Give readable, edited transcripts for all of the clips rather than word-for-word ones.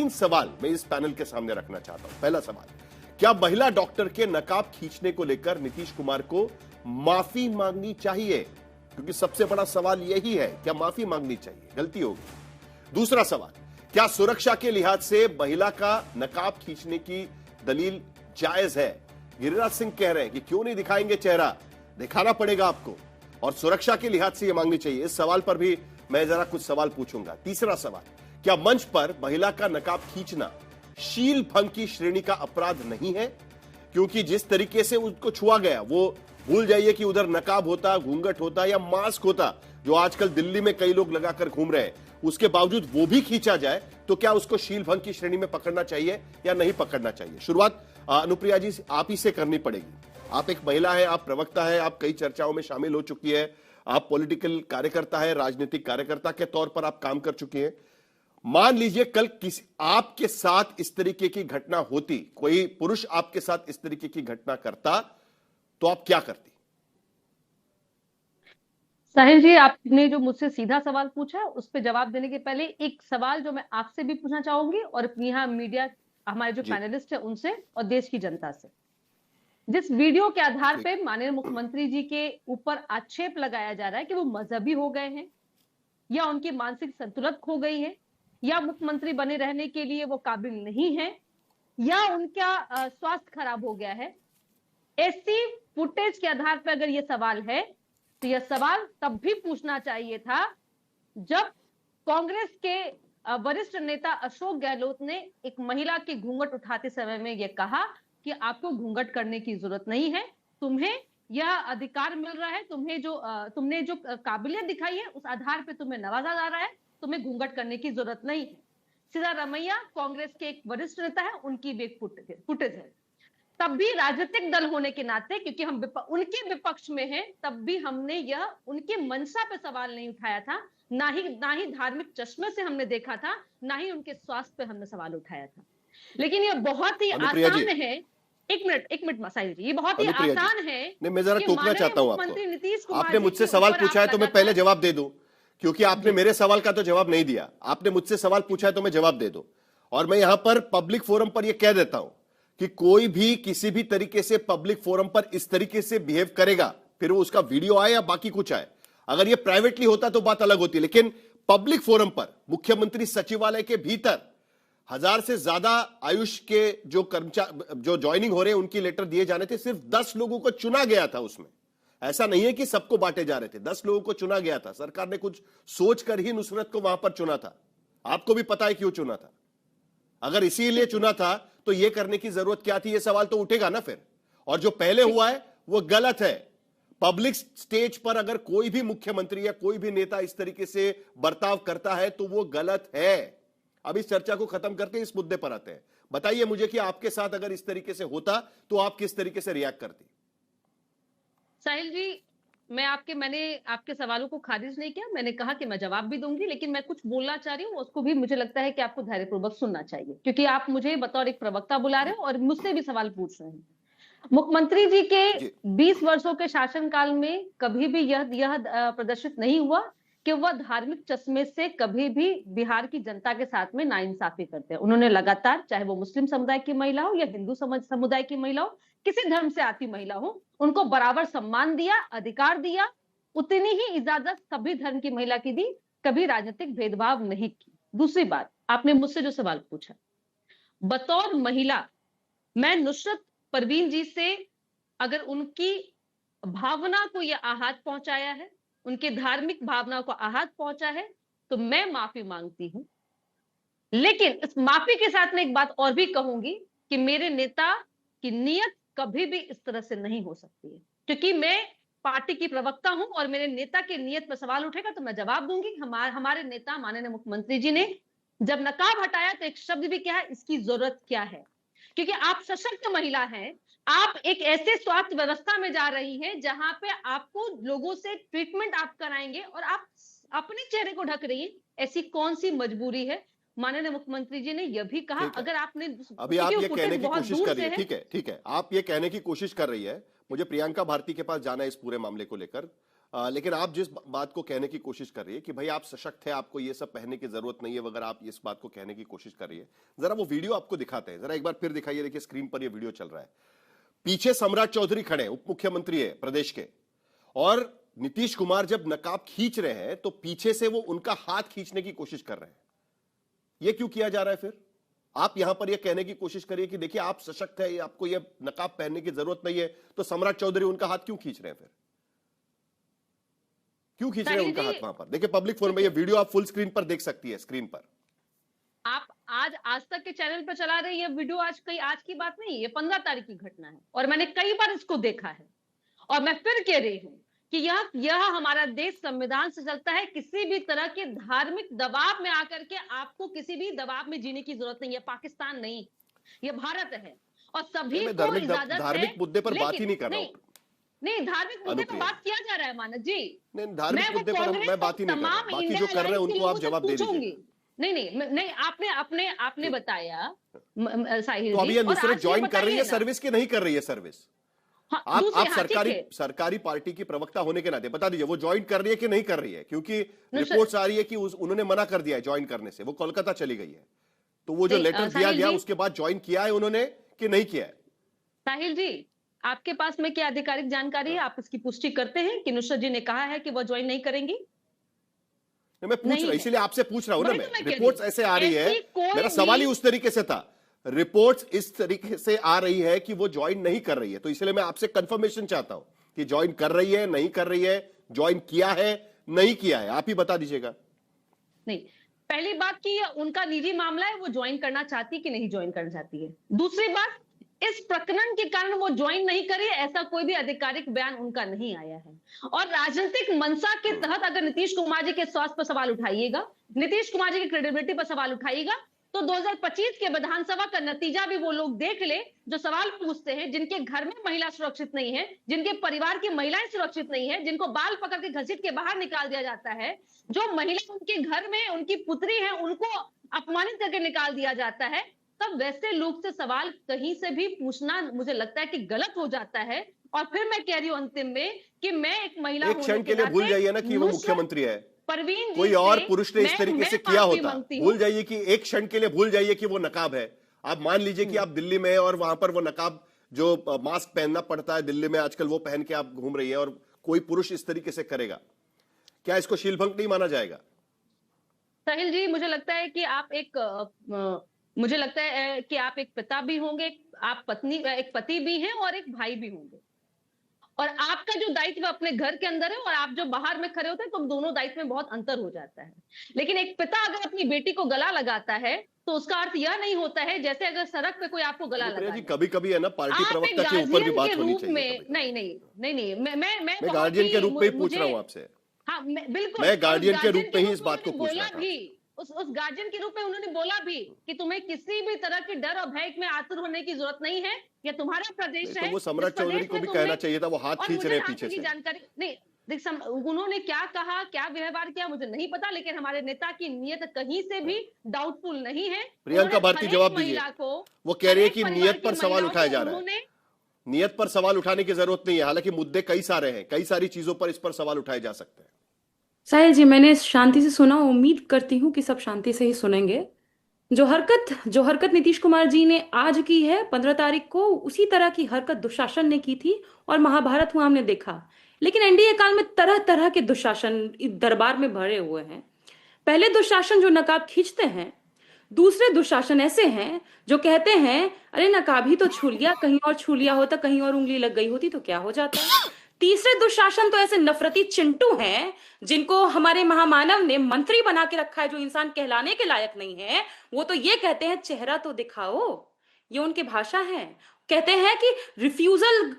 तीन सवाल मैं इस पैनल के सामने रखना चाहता हूं। पहला सवाल, क्या महिला डॉक्टर के नकाब खींचने को लेकर नीतीश कुमार को माफी मांगनी चाहिए? क्योंकि सबसे बड़ा सवाल यही है, क्या माफी मांगनी चाहिए? गलती होगी। दूसरा सवाल, क्या सुरक्षा के लिहाज से महिला का नकाब खींचने की दलील जायज है? गिरिराज सिंह कह रहे हैं कि क्यों नहीं दिखाएंगे चेहरा, दिखाना पड़ेगा आपको, और सुरक्षा के लिहाज से यह मांगनी चाहिए। इस सवाल पर भी मैं जरा कुछ सवाल पूछूंगा। तीसरा सवाल, क्या मंच पर महिला का नकाब खींचना शील भंग की श्रेणी का अपराध नहीं है? क्योंकि जिस तरीके से उसको छुआ गया, वो भूल जाइए कि उधर नकाब होता, घूंघट होता या मास्क होता, जो आजकल दिल्ली में कई लोग लगाकर घूम रहे हैं, उसके बावजूद वो भी खींचा जाए, तो क्या उसको शील भंग की श्रेणी में पकड़ना चाहिए या नहीं पकड़ना चाहिए? शुरुआत अनुप्रिया जी आप ही से करनी पड़ेगी। आप एक महिला है, आप प्रवक्ता है, आप कई चर्चाओं में शामिल हो चुकी है, आप पॉलिटिकल कार्यकर्ता है, राजनीतिक कार्यकर्ता के तौर पर आप काम कर चुकी हैं। मान लीजिए कल किसी आपके साथ इस तरीके की घटना होती, कोई पुरुष आपके साथ इस तरीके की घटना करता, तो आप क्या करती? साहिल जी, आपने जो मुझसे सीधा सवाल पूछा, उस पर जवाब देने के पहले एक सवाल जो मैं आपसे भी पूछना चाहूंगी और यहाँ मीडिया, हमारे जो पैनलिस्ट है उनसे और देश की जनता से। जिस वीडियो के आधार पे माननीय मुख्यमंत्री जी के ऊपर आक्षेप लगाया जा रहा है कि वो मजहबी हो गए हैं, या उनकी मानसिक संतुलन खो गई है, या मुख्यमंत्री बने रहने के लिए वो काबिल नहीं है, या उनका स्वास्थ्य खराब हो गया है, ऐसी फुटेज के आधार पर अगर ये सवाल है, तो यह सवाल तब भी पूछना चाहिए था जब कांग्रेस के वरिष्ठ नेता अशोक गहलोत ने एक महिला की घूंघट उठाते समय में यह कहा कि आपको घूंघट करने की जरूरत नहीं है, तुम्हें यह अधिकार मिल रहा है, तुमने जो काबिलियत दिखाई है उस आधार पे तुम्हें नवाजा जा रहा है, तुम्हें घूंघट करने की जरूरत नहीं है। सिद्धारमैया कांग्रेस के एक वरिष्ठ नेता है, उनकी भी एक फुटेज है। तब भी राजनीतिक दल होने के नाते, क्योंकि हम उनके विपक्ष में हैं, तब भी हमने यह उनके मंशा पे सवाल नहीं उठाया था, ना ही धार्मिक चश्मे से हमने देखा था, ना ही उनके स्वास्थ्य पे हमने सवाल उठाया था। लेकिन यह बहुत ही आसान है। एक मिनट मसाई जी, ये बहुत ही आसान है। नहीं, मैं जरा टोकना चाहता हूं आपको। आपने मुझसे सवाल पूछा है तो मैं पहले जवाब दे दूं, क्योंकि आपने मेरे सवाल का तो जवाब नहीं दिया। आपने मुझसे सवाल पूछा है तो मैं जवाब दे दूं, और मैं यहां पर पब्लिक फोरम पर यह कह देता हूं कि कोई भी किसी भी तरीके से पब्लिक फोरम पर इस तरीके से बिहेव करेगा, फिर वो उसका वीडियो आए या बाकी कुछ आए, अगर ये प्राइवेटली होता तो बात अलग होती, लेकिन पब्लिक फोरम पर मुख्यमंत्री सचिवालय के भीतर 1000 से ज्यादा आयुष के जो कर्मचारी जो ज्वाइनिंग हो रहे हैं उनकी लेटर दिए जाने थे, सिर्फ 10 लोगों को चुना गया था उसमें। ऐसा नहीं है कि सबको बांटे जा रहे थे, 10 लोगों को चुना गया था। सरकार ने कुछ सोचकर ही नुसरत को वहां पर चुना था। आपको भी पता है क्यों चुना था। अगर इसीलिए चुना था तो यह करने की जरूरत क्या थी, यह सवाल तो उठेगा ना फिर। और जो पहले हुआ है वो गलत है। पब्लिक स्टेज पर अगर कोई भी मुख्यमंत्री या कोई भी नेता इस तरीके से बर्ताव करता है तो वो गलत है। अब इस चर्चा को खत्म करके इस मुद्दे पर आते हैं। बताइए मुझे कि आपके साथ अगर इस तरीके से होता तो आप किस तरीके से रिएक्ट करती? साहिल जी, मैंने आपके सवालों को खारिज नहीं किया, मैंने कहा कि मैं जवाब भी दूंगी, लेकिन मैं कुछ बोलना चाह रही हूँ, उसको भी मुझे लगता है कि आपको धैर्यपूर्वक सुनना चाहिए, क्योंकि आप मुझे बतौर एक प्रवक्ता बुला रहे हो और मुझसे भी सवाल पूछ रहे हैं। मुख्यमंत्री जी के 20 वर्षों के शासनकाल में कभी भी यह प्रदर्शित नहीं हुआ कि वह धार्मिक चश्मे से कभी भी बिहार की जनता के साथ में नाइंसाफी करते हैं। उन्होंने लगातार, चाहे वो मुस्लिम समुदाय की महिला हो या हिंदू समुदाय की महिला हो, किसी धर्म से आती महिला हो, उनको बराबर सम्मान दिया, अधिकार दिया, उतनी ही इजाजत सभी धर्म की महिला की दी, कभी राजनीतिक भेदभाव नहीं की। दूसरी बात, आपने मुझसे जो सवाल पूछा, बतौर महिला मैं नुसरत परवीन जी से अगर उनकी भावना को यह आघात पहुंचाया है, उनके धार्मिक भावना को आघात पहुंचा है, तो मैं माफी मांगती हूं। लेकिन इस माफी के साथ में एक बात और भी कहूंगी कि मेरे नेता की नीयत कभी भी इस तरह से नहीं हो सकती है, क्योंकि मैं पार्टी की प्रवक्ता हूं और मेरे नेता की नीयत पर सवाल उठेगा तो मैं जवाब दूंगी। हमारे नेता माननीय मुख्यमंत्री जी ने जब नकाब हटाया तो एक शब्द भी क्या है, इसकी जरूरत क्या है, क्योंकि आप सशक्त महिला हैं, आप एक ऐसे स्वास्थ्य व्यवस्था में जा रही हैं जहां पे आपको लोगों से ट्रीटमेंट आप कराएंगे और आप अपने चेहरे को ढक रही हैं। ऐसी कौन सी मजबूरी है? माननीय मुख्यमंत्री जी ने यह भी कहा, अगर आपने अभी आप ये कहने की कोशिश कर रही है, ठीक है, आप ये कहने की कोशिश कर रही है, मुझे प्रियंका भारती के पास जाना है इस पूरे मामले को लेकर। लेकिन आप जिस बात को कहने की कोशिश कर रही है कि भाई आप सशक्त है, आपको ये सब पहनने की जरूरत नहीं है वगैरह, आप इस बात को कहने की कोशिश कर रही है, जरा वो वीडियो आपको दिखाते हैं, जरा एक बार फिर दिखाइए। देखिए स्क्रीन पर ये वीडियो चल रहा है, पीछे सम्राट चौधरी खड़े, उप मुख्यमंत्री है प्रदेश के, और नीतीश कुमार जब नकाब खींच रहे हैं तो पीछे से वो उनका हाथ खींचने की कोशिश कर रहे हैं। ये क्यों किया जा रहा है? फिर आप यहां पर ये कहने की कोशिश करिए कि देखिए आप सशक्त है, आपको ये नकाब पहनने की जरूरत नहीं है, तो सम्राट चौधरी उनका हाथ क्यों खींच रहे हैं? फिर क्यों खींच रहे हैं उनका हाथ? वहां पर देखिए पब्लिक फोरम में ये वीडियो आप फुल स्क्रीन पर देख सकती है, स्क्रीन पर। आप आज तक के चैनल पर चला रहे ये वीडियो, आज की बात नहीं, ये 15 तारीख की घटना है और मैंने कई बार इसको देखा है। और मैं फिर कह रही हूं कि यह हमारा देश संविधान से चलता है। किसी भी तरह के धार्मिक दबाव में आकर के आपको किसी भी दबाव में जीने की जरूरत नहीं है। पाकिस्तान नहीं, ये भारत है और सभी को इजाजत है। धार्मिक मुद्दे पर बात ही नहीं कर रहा हूं। नहीं, धार्मिक मुद्दे पर बात किया जा रहा है मानस जी। नहीं, धार्मिक मुद्दे पर मैं बात ही नहीं कर रहा। बाकी जो कर रहे हैं उनको आप जवाब दे दीजिए। नहीं, आपने बताया साहिल तो अभी ये नुसरत ज्वाइन कर रही है सर्विस की नहीं कर रही है सर्विस? हाँ, आप सरकारी पार्टी की प्रवक्ता होने के नाते बता दीजिए वो ज्वाइन कर रही है कि नहीं कर रही है, क्योंकि रिपोर्ट्स आ रही है कि उन्होंने मना कर दिया है ज्वाइन करने से, वो कोलकाता चली गई है। तो वो जो लेटर दिया गया उसके बाद ज्वाइन किया है उन्होंने कि नहीं किया है? साहिल जी, आपके पास में क्या आधिकारिक जानकारी है? आप इसकी पुष्टि करते हैं कि नुसरत जी ने कहा है कि वो ज्वाइन नहीं करेंगी? मैं पूछ रहा हूं, इसीलिए आपसे पूछ रहा हूं ना मैं। रिपोर्ट्स ऐसे आ रही है, मेरा सवाल ही उस तरीके से था। रिपोर्ट्स इस तरीके से आ रही है कि वो ज्वाइन नहीं कर रही है, तो इसलिए मैं आपसे कंफर्मेशन चाहता हूं कि ज्वाइन कर रही है, नहीं कर रही है, ज्वाइन किया है, नहीं किया है, आप ही बता दीजिएगा। नहीं, पहली बात कि उनका निजी मामला है, वो ज्वाइन करना चाहती कि नहीं ज्वाइन करना चाहती है। दूसरी बात, इस प्रकरण के कारण वो ज्वाइन नहीं करी, ऐसा कोई भी आधिकारिक बयान उनका नहीं आया है। और राजनीतिक मंशा के तहत अगर नीतीश कुमार जी के स्वास्थ्य पर सवाल उठाइएगा, नीतीश कुमार जी की क्रेडिबिलिटी पर सवाल उठाइएगा, तो 2025 के विधानसभा का नतीजा भी वो लोग देख ले जो सवाल पूछते हैं, जिनके घर में महिला सुरक्षित नहीं है, जिनके परिवार की महिलाएं सुरक्षित नहीं है, जिनको बाल पकड़ के घसीट के बाहर निकाल दिया जाता है, जो महिला उनके घर में उनकी पुत्री है उनको अपमानित करके निकाल दिया जाता है, तब वैसे लोग से सवाल कहीं से भी पूछना मुझे लगता है कि गलत हो जाता है। और फिर मैं कह रही हूं अंतिम में कि मैं एक महिला एक क्षण के लिए भूल जाइए ना कि वो मुख्यमंत्री है, परवीन जी कोई और पुरुष ने इस तरीके से किया होता। भूल जाइए कि एक क्षण के लिए भूल जाइए कि वो नकाब है। आप मान लीजिए कि आप दिल्ली में और वहां पर वो नकाब जो मास्क पहनना पड़ता है दिल्ली में आजकल, वो पहन के आप घूम रही है और कोई पुरुष इस तरीके से करेगा, क्या इसको शीलभंग नहीं माना जाएगा? साहिल जी, मुझे लगता है कि आप एक पिता भी होंगे, आप एक पति भी हैं और एक भाई भी होंगे। और आपका जो दायित्व अपने घर के अंदर है और आप जो बाहर में खड़े होते हैं, तो दोनों दायित्व में बहुत अंतर हो जाता है। लेकिन एक पिता अगर अपनी बेटी को गला लगाता है तो उसका अर्थ यह नहीं होता है जैसे अगर सड़क पे कोई आपको गला लगा। कभी कभी है ना पार्टी प्रवक्ता के ऊपर भी बात होनी चाहिए। नहीं, मैं गार्डियन के रूप में ही पूछ रहा हूँ आपसे। हाँ, बिल्कुल, मैं गार्डियन के रूप में ही इस बात को पूछ रहा था। उस गार्जियन के रूप में उन्होंने बोला भी कि तुम्हें किसी भी तरह की डर और भय में आतुर होने की जरूरत नहीं है, ये तुम्हारा प्रदेश है। तो वो सम्राट चौधरी को भी कहना चाहिए था, वो हाथ खींच रहे हैं पीछे से। जानकारी नहीं, देख उन्होंने क्या कहा, क्या व्यवहार किया मुझे नहीं पता, लेकिन हमारे नेता की नियत कहीं से भी डाउटफुल नहीं है। प्रियंका भारती जवाब दीजिए। वो कह रही है कि नियत पर सवाल उठाया जा रहा है, नियत पर सवाल उठाने की जरूरत नहीं है, हालांकि मुद्दे कई सारे हैं, कई सारी चीजों पर इस पर सवाल उठाए जा सकते हैं। साहिल जी, मैंने शांति से सुना, उम्मीद करती हूँ कि सब शांति से ही सुनेंगे। जो हरकत नीतीश कुमार जी ने आज की है 15 तारीख को, उसी तरह की हरकत दुशासन ने की थी और महाभारत हुआ हमने देखा। लेकिन एनडीए काल में तरह तरह के दुशासन दरबार में भरे हुए हैं। पहले दुशासन जो नकाब खींचते हैं, दूसरे दुशासन ऐसे हैं जो कहते हैं अरे नकाब ही तो छू लिया, कहीं और छू लिया होता, कहीं और उंगली लग गई होती तो क्या हो जाता। तीसरे दुशासन तो ऐसे नफरती चिंटू हैं जिनको हमारे महामानव ने मंत्री बना के रखा है, जो इंसान कहलाने के लायक नहीं है। वो तो ये कहते हैं चेहरा तो दिखाओ, ये उनकी भाषा है। कहते हैं कि रिफ्यूजल,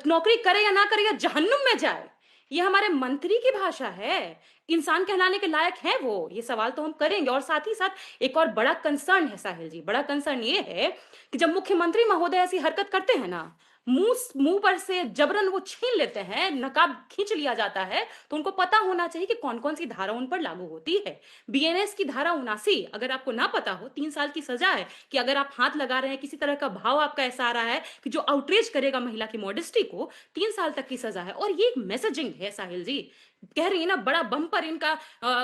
नौकरी करे या ना करे या जहन्नुम में जाए, ये हमारे मंत्री की भाषा है। इंसान कहलाने के लायक है वो? ये सवाल तो हम करेंगे। और साथ ही साथ एक और बड़ा कंसर्न है साहिल जी, बड़ा कंसर्न ये है कि जब मुख्यमंत्री महोदय ऐसी हरकत करते हैं ना, मुंह पर से जबरन वो छीन लेते हैं, नकाब खींच लिया जाता है, तो उनको पता होना चाहिए कि कौन कौन सी धारा उन पर लागू होती है। बीएनएस की धारा 79, अगर आपको ना पता हो, 3 साल की सजा है कि अगर आप हाथ लगा रहे हैं, किसी तरह का भाव आपका ऐसा आ रहा है कि जो आउटरीच करेगा महिला की मॉडेस्टी को, 3 साल तक की सजा है। और ये एक मैसेजिंग है साहिल जी, कह रही है ना, बड़ा बम्पर इनका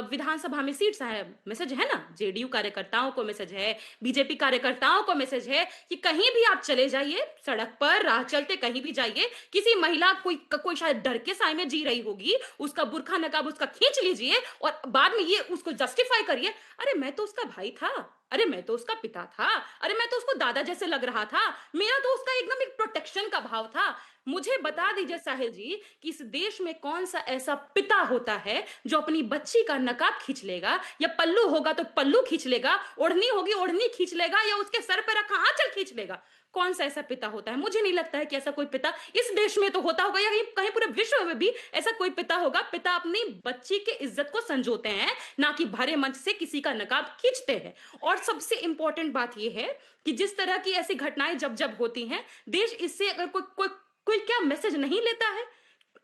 विधानसभा में सीट्स है, मैसेज है ना, जेडीयू कार्यकर्ताओं को मैसेज है, बीजेपी कार्यकर्ताओं को मैसेज है कि कहीं भी आप चले जाइए, सड़क पर राह चलते कहीं भी जाइए, किसी महिला कोई शायद डर के साए में जी रही होगी, उसका बुर्खा नकाब उसका खींच लीजिए और बाद में ये उसको जस्टिफाई करिए, अरे मैं तो उसका भाई था, अरे मैं तो उसका पिता था, अरे मैं तो उसको दादा जैसे लग रहा था, मेरा तो उसका एकदम एक प्रोटेक्शन का भाव था। मुझे बता दीजिए साहिल जी कि इस देश में कौन सा ऐसा पिता होता है जो अपनी बच्ची का नकाब खींच लेगा, या पल्लू होगा तो पल्लू खींच लेगा, ओढ़नी होगी ओढ़नी खींच लेगा, या उसके सर पे रखा आंचल खींच लेगा। कौन सा ऐसा पिता होता है? मुझे नहीं लगता है कि ऐसा कोई पिता इस देश में तो होता होगा, या कहीं पूरे विश्व में भी ऐसा कोई पिता होगा। पिता अपनी बच्ची के इज्जत को संजोते हैं, ना कि भरे मंच से किसी का नकाब खींचते हैं। और सबसे इंपॉर्टेंट बात यह है कि जिस तरह की ऐसी घटनाएं जब जब होती हैं, देश इससे अगर कोई क्या मैसेज नहीं लेता है?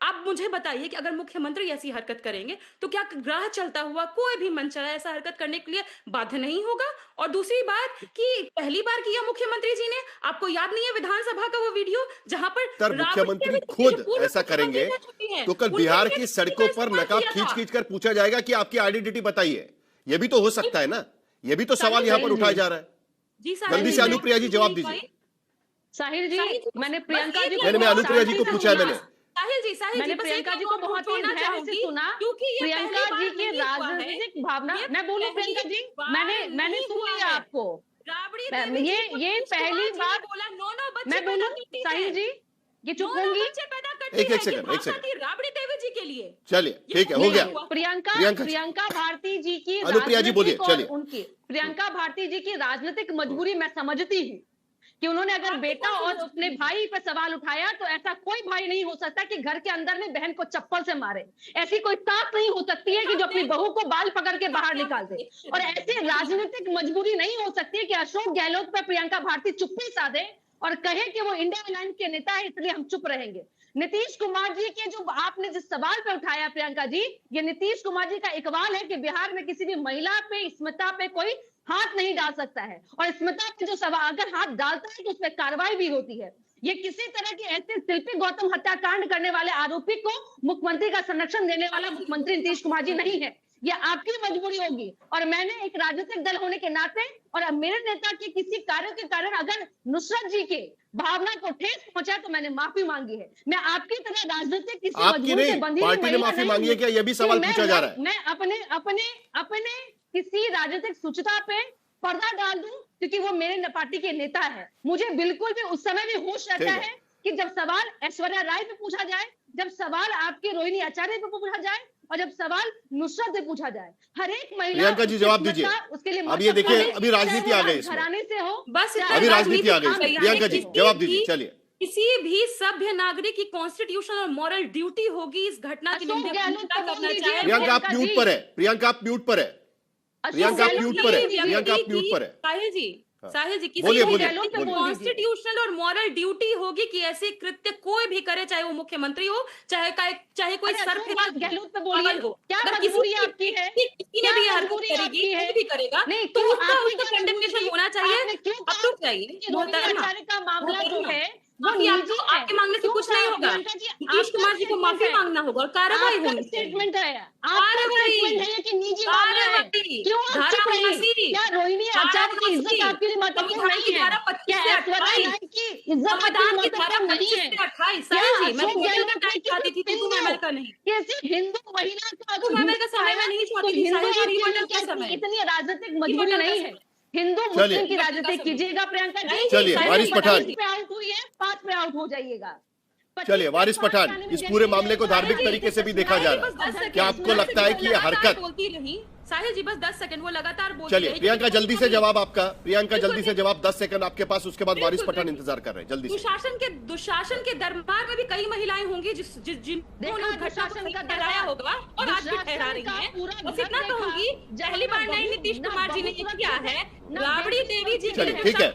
आप मुझे बताइए कि अगर मुख्यमंत्री ऐसी हरकत करेंगे तो क्या राह चलता हुआ कोई भी मंचला ऐसा हरकत करने के लिए बाध्य नहीं होगा? और दूसरी बात कि पहली बार किया मुख्यमंत्री जी ने, आपको याद नहीं है विधानसभा का वो वीडियो जहां पर मुख्यमंत्री खुद ऐसा करेंगे तो कल बिहार की सड़कों पर नकाब खींच खींच कर पूछा जाएगा कि आपकी आइडेंटिटी बताइए। ये भी तो हो सकता है ना, ये भी तो सवाल यहां पर उठाया जा रहा है। जी जल्दी से अनुप्रिया जी जवाब दीजिए। साहिल जी, मैंने प्रियंका जी मैं अनुप्रिया जी को पूछा है, मैंने प्रियंका जी को बहुत ही ध्यान से सुना, प्रियंका जी की राजनीतिक भावना। मैं बोलूं प्रियंका जी, मैंने सुन लिया आपको, ये पहली बात मैं बोलूं साहिल जी, ये चुप होंगी? एक सेकंड राबड़ी देवी जी के लिए। चलिए ठीक है, हो गया। प्रियंका भारती जी की, अनुप्रिया जी बोलिए, चलिए। उनकी प्रियंका भारती जी की राजनीतिक मजबूरी मैं समझती हूँ कि उन्होंने अगर बेटा और अपने भाई पर सवाल उठाया तो ऐसा कोई भाई नहीं हो सकता कि घर के अंदर में बहन को चप्पल से मारे। ऐसी कोई ताक नहीं हो सकती है कि जो अपनी बहू को बाल पकड़ के बाहर निकाल दे। और ऐसी राजनीतिक मजबूरी नहीं हो सकती है कि अशोक गहलोत पर प्रियंका भारती चुप्पी साधे और कहे कि वो इंडिया अलायंस के नेता है इसलिए हम चुप रहेंगे। नीतीश कुमार जी के जो आपने जिस सवाल पे उठाया प्रियंका जी, ये नीतीश कुमार जी का इकबाल है कि बिहार में किसी भी महिला पे, स्मिता पे कोई हाथ नहीं डाल सकता है, और स्मिता पे जो सवाल अगर हाथ डालता है तो उसमें कार्रवाई भी होती है। ये किसी तरह की ऐसे शिल्पी गौतम हत्याकांड करने वाले आरोपी को मुख्यमंत्री का संरक्षण देने वाला मुख्यमंत्री नीतीश कुमार जी नहीं है। ये आपकी मजबूरी होगी। और मैंने एक राजनीतिक दल होने के नाते और मेरे नेता के किसी कार्य के कारण अगर नुसरत जी के भावना को ठेस पहुंचा तो मैंने माफी मांगी है। मैं आपकी तरह राजनीतिक किसी मजबूरी से बंधी पार्टी ने माफी मांगी है क्या? यह भी सवाल पूछा जा रहा है। मैं अपने किसी राजनीतिक सूचिता पे पर्दा डाल दूं क्योंकि वो मेरे पार्टी के नेता है। मुझे बिल्कुल भी उस समय भी होश रहता है कि जब सवाल ऐश्वर्या राय पे पूछा जाए, जब सवाल आपके रोहिणी आचार्य पे पूछा जाए और जब सवाल नुसरत से पूछा जाए, हर एक महिला। प्रियंका जी जवाब दीजिए। उसके लिए अब ये देखिए, अभी राजनीति आ गई, घराने से हो बस अभी राजनीति आ गई। प्रियंका जी जवाब दीजिए। चलिए, किसी भी सभ्य नागरिक की कॉन्स्टिट्यूशन और मॉरल ड्यूटी होगी इस घटना की निंदा करना चाहिए। प्रियंका आप म्यूट पर है, प्रियंका आप म्यूट पर है, प्रियंका आप म्यूट पर है, प्रियंका आप म्यूट पर है। साहिल जी, किसी कॉन्स्टिट्यूशनल और मॉरल ड्यूटी होगी कि ऐसे कृत्य कोई भी करे, चाहे वो मुख्यमंत्री हो, चाहे कोई गहलोत पे बोलिए, क्या मजबूरी आपकी है? किसी ने भी हरकत करेगी, कोई भी करेगा तो उसका कंडेमनेशन होना चाहिए। अप्रूव चाहिए का मामला जो है वो आपके मांगने से कुछ नहीं होगा। नीतीश कुमार जी को माफी मांगना होगा और कार्रवाई होनी चाहिए। स्टेटमेंट है कि निजी मामला है, क्यों आप चुप रही? क्या रोहिणी आचार्य की इज्जत आपके लिए महत्वपूर्ण नहीं है? क्या ऐश्वर्या राय की इज्जत आपके लिए महत्वपूर्ण नहीं है? कैसे हिंदू महिला का इतनी राजनीतिक मजबूरी नहीं है? हिंदू मुस्लिम की राजनीति कीजिएगा प्रियंका जी। चलिए, वारिस पठान पे आउट हुई है, 5 पे आउट हो जाइएगा। चलिए, वारिस पठान, इस पूरे मामले को धार्मिक तरीके से भी देखा जा रहा है। क्या आपको लगता है कि ये हरकत? बोलती रही साहिल जी, बस 10 सेकंड वो लगातार बोलती चलिए प्रियंका जल्दी से जवाब आपका, प्रियंका जल्दी से जवाब, 10 सेकंड आपके पास, उसके बाद वारिस पठान इंतजार कर रहे हैं। जल्दी से। दुशासन के दरबार में भी कई महिलाएं होंगी जिन्होंने दुशासन का ठहराया होगा और आज भी ठहरा रही हैं। बस इतना कहूंगी, पहली बार नहीं नीतीश कुमार जी ने किया है, राबड़ी देवी जी ठीक है।